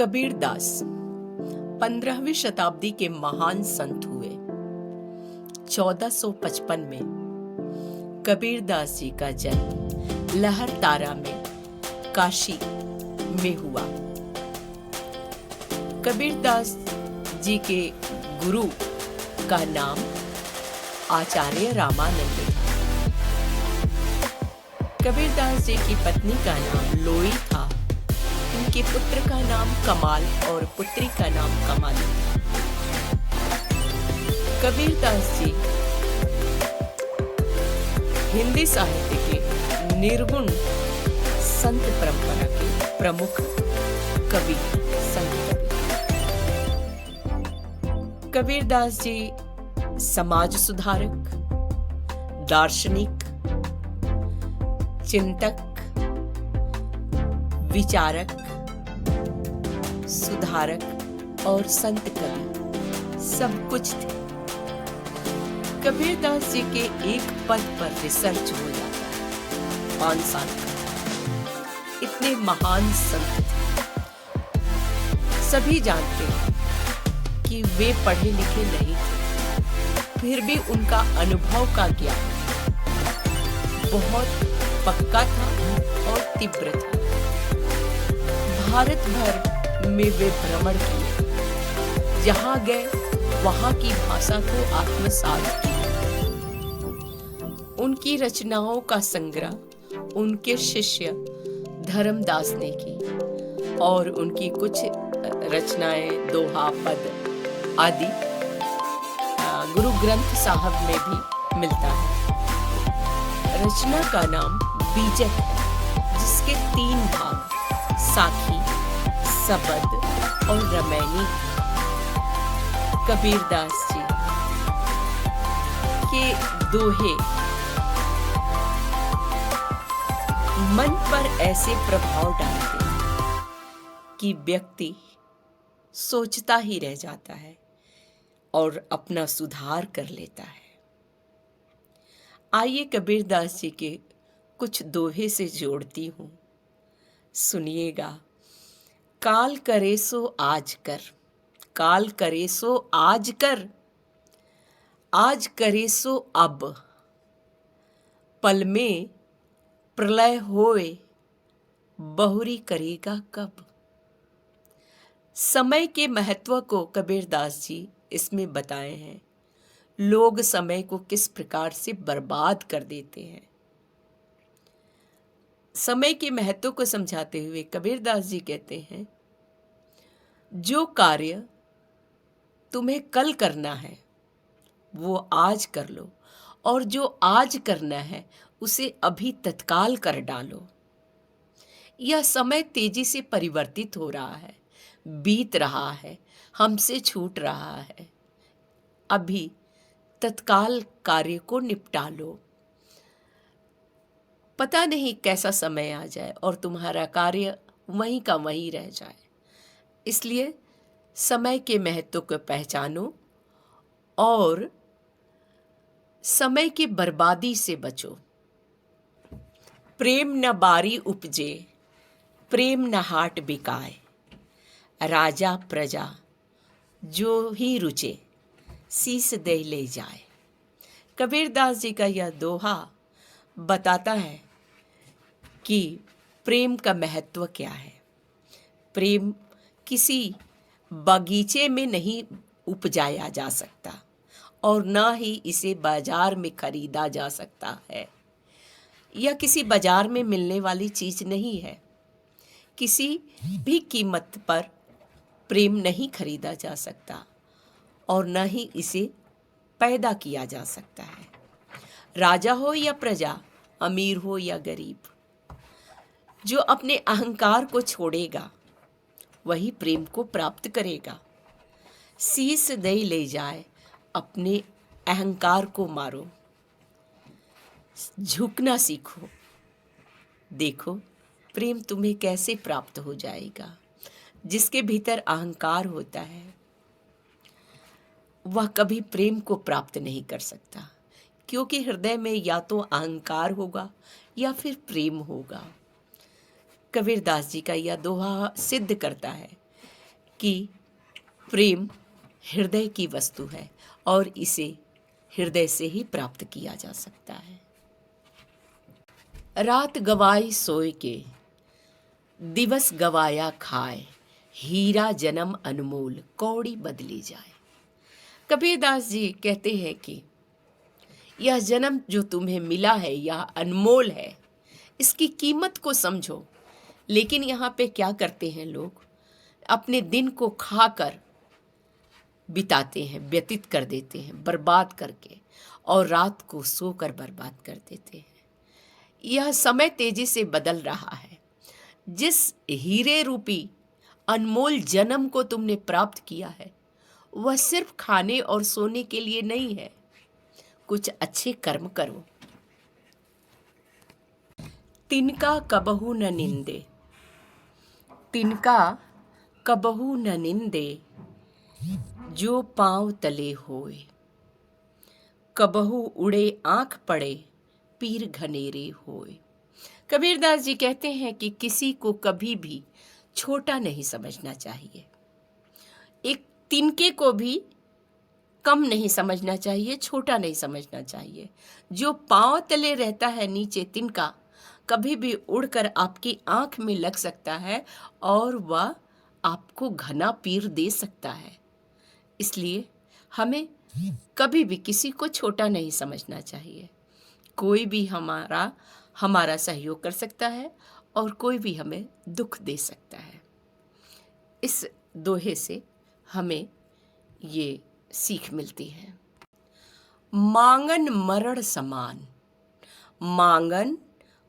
कबीर दास 15वीं शताब्दी के महान संत हुए। 1455 में कबीर दास जी का जन्म लहरतारा में काशी में हुआ। कबीर दास जी के गुरु का नाम आचार्य रामानंद था। कबीर दास जी की पत्नी का नाम लोई था। उनके पुत्र का नाम कमाल और पुत्री का नाम कमाली था। कबीर दास जी हिंदी साहित्य के निर्गुण संत परंपरा के प्रमुख कवि संत कवि। कबीर दास जी समाज सुधारक, दार्शनिक, चिंतक, विचारक, सुधारक और संत कवि सब कुछ थे। कबीर दास जी के एक पद पर रिसर्च हो जाता है 5 साल का। इतने महान संत थे। सभी जानते हैं कि वे पढ़े लिखे नहीं थे, फिर भी उनका अनुभव का ज्ञान बहुत पक्का था और तीव्र था। भारत भर में वे भ्रमण किए, जहां गए वहां की भाषा को आत्मसात किया। उनकी रचनाओं का संग्रह उनके शिष्य धर्मदास ने की और उनकी कुछ रचनाएं दोहा, पद आदि गुरु ग्रंथ साहब में भी मिलता है। रचना का नाम बीजक है, जिसके 3 भाग साखी, सबद और रमैनी। कबीर दास जी के दोहे मन पर ऐसे प्रभाव डालते हैं कि व्यक्ति सोचता ही रह जाता है और अपना सुधार कर लेता है। आइए कबीर दास जी के कुछ दोहे से जोड़ती हूं, सुनिएगा। काल करे सो आज कर, काल करे सो आज कर, आज करे सो अब, पल में प्रलय होए, बहुरी करेगा कब। समय के महत्व को कबीर दास जी इसमें बताए हैं। लोग समय को किस प्रकार से बर्बाद कर देते हैं। समय के महत्व को समझाते हुए कबीर दास जी कहते हैं, जो कार्य तुम्हें कल करना है वो आज कर लो, और जो आज करना है उसे अभी तत्काल कर डालो। यह समय तेजी से परिवर्तित हो रहा है, बीत रहा है, हमसे छूट रहा है। अभी तत्काल कार्य को निपटा लो। पता नहीं कैसा समय आ जाए और तुम्हारा कार्य वहीं का वहीं रह जाए। इसलिए समय के महत्व को पहचानो और समय की बर्बादी से बचो। प्रेम न बारी उपजे, प्रेम न हाट बिकाए, राजा प्रजा जो ही रुचे, शीस दे ले जाए। कबीर दास जी का यह दोहा बताता है कि प्रेम का महत्व क्या है। प्रेम किसी बगीचे में नहीं उपजाया जा सकता और ना ही इसे बाजार में खरीदा जा सकता है। यह किसी बाजार में मिलने वाली चीज नहीं है। किसी भी कीमत पर प्रेम नहीं खरीदा जा सकता और न ही इसे पैदा किया जा सकता है। राजा हो या प्रजा, अमीर हो या गरीब, जो अपने अहंकार को छोड़ेगा वही प्रेम को प्राप्त करेगा। शीस दे ले जाए, अपने अहंकार को मारो, झुकना सीखो। देखो प्रेम तुम्हें कैसे प्राप्त हो जाएगा। जिसके भीतर अहंकार होता है वह कभी प्रेम को प्राप्त नहीं कर सकता, क्योंकि हृदय में या तो अहंकार होगा या फिर प्रेम होगा। कबीर दास जी का यह दोहा सिद्ध करता है कि प्रेम हृदय की वस्तु है और इसे हृदय से ही प्राप्त किया जा सकता है। रात गवाई सोए के, दिवस गवाया खाए, हीरा जन्म अनमोल कौड़ी बदली जाए। कबीरदास जी कहते हैं कि यह जन्म जो तुम्हें मिला है यह अनमोल है, इसकी कीमत को समझो। लेकिन यहाँ पे क्या करते हैं लोग, अपने दिन को खाकर बिताते हैं, व्यतीत कर देते हैं बर्बाद करके, और रात को सोकर बर्बाद कर देते हैं। यह समय तेजी से बदल रहा है। जिस हीरे रूपी अनमोल जन्म को तुमने प्राप्त किया है वह सिर्फ खाने और सोने के लिए नहीं है। कुछ अच्छे कर्म करो। तिनका कबहू न निंदे, तिनका कबहू न निंदे, जो पांव तले होए, कबहू उड़े आंख पड़े, पीर घनेरे होए। कबीरदास जी कहते हैं कि किसी को कभी भी छोटा नहीं समझना चाहिए, एक तिनके को भी कम नहीं समझना चाहिए, छोटा नहीं समझना चाहिए। जो पांव तले रहता है नीचे तिनका, कभी भी उड़कर आपकी आंख में लग सकता है और वह आपको घना पीर दे सकता है। इसलिए हमें कभी भी किसी को छोटा नहीं समझना चाहिए। कोई भी हमारा सहयोग कर सकता है और कोई भी हमें दुख दे सकता है। इस दोहे से हमें ये सीख मिलती है। मांगन मरण समान, मांगन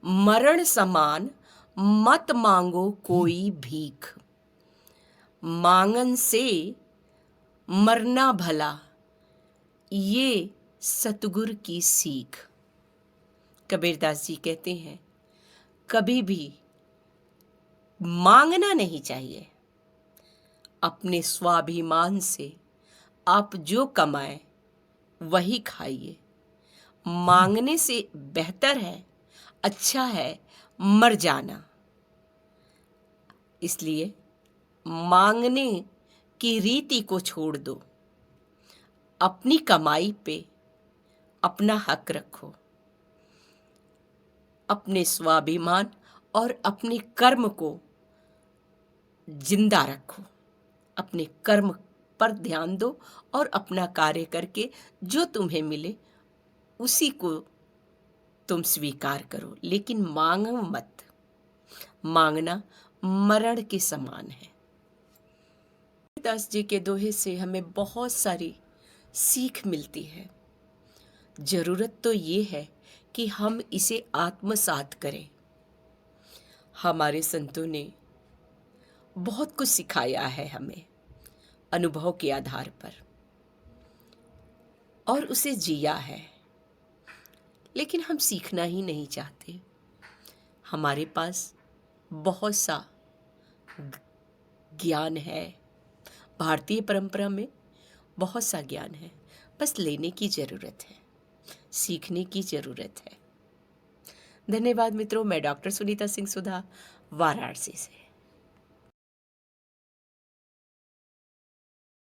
मरण समान, मत मांगो कोई भीख, मांगन से मरना भला, ये सतगुर की सीख। कबीरदास जी कहते हैं कभी भी मांगना नहीं चाहिए। अपने स्वाभिमान से आप जो कमाएं वही खाइए। मांगने से बेहतर है, अच्छा है मर जाना। इसलिए मांगने की रीति को छोड़ दो, अपनी कमाई पे अपना हक रखो, अपने स्वाभिमान और अपने कर्म को जिंदा रखो। अपने कर्म पर ध्यान दो और अपना कार्य करके जो तुम्हें मिले उसी को तुम स्वीकार करो, लेकिन मांगो मत। मांगना मरण के समान है। दास जी के दोहे से हमें बहुत सारी सीख मिलती है। जरूरत तो ये है कि हम इसे आत्मसात करें। हमारे संतों ने बहुत कुछ सिखाया है हमें अनुभव के आधार पर, और उसे जिया है, लेकिन हम सीखना ही नहीं चाहते। हमारे पास बहुत सा ज्ञान है, भारतीय परंपरा में बहुत सा ज्ञान है, बस लेने की ज़रूरत है, सीखने की ज़रूरत है। धन्यवाद मित्रों। मैं डॉक्टर सुनीता सिंह सुधा, वाराणसी से।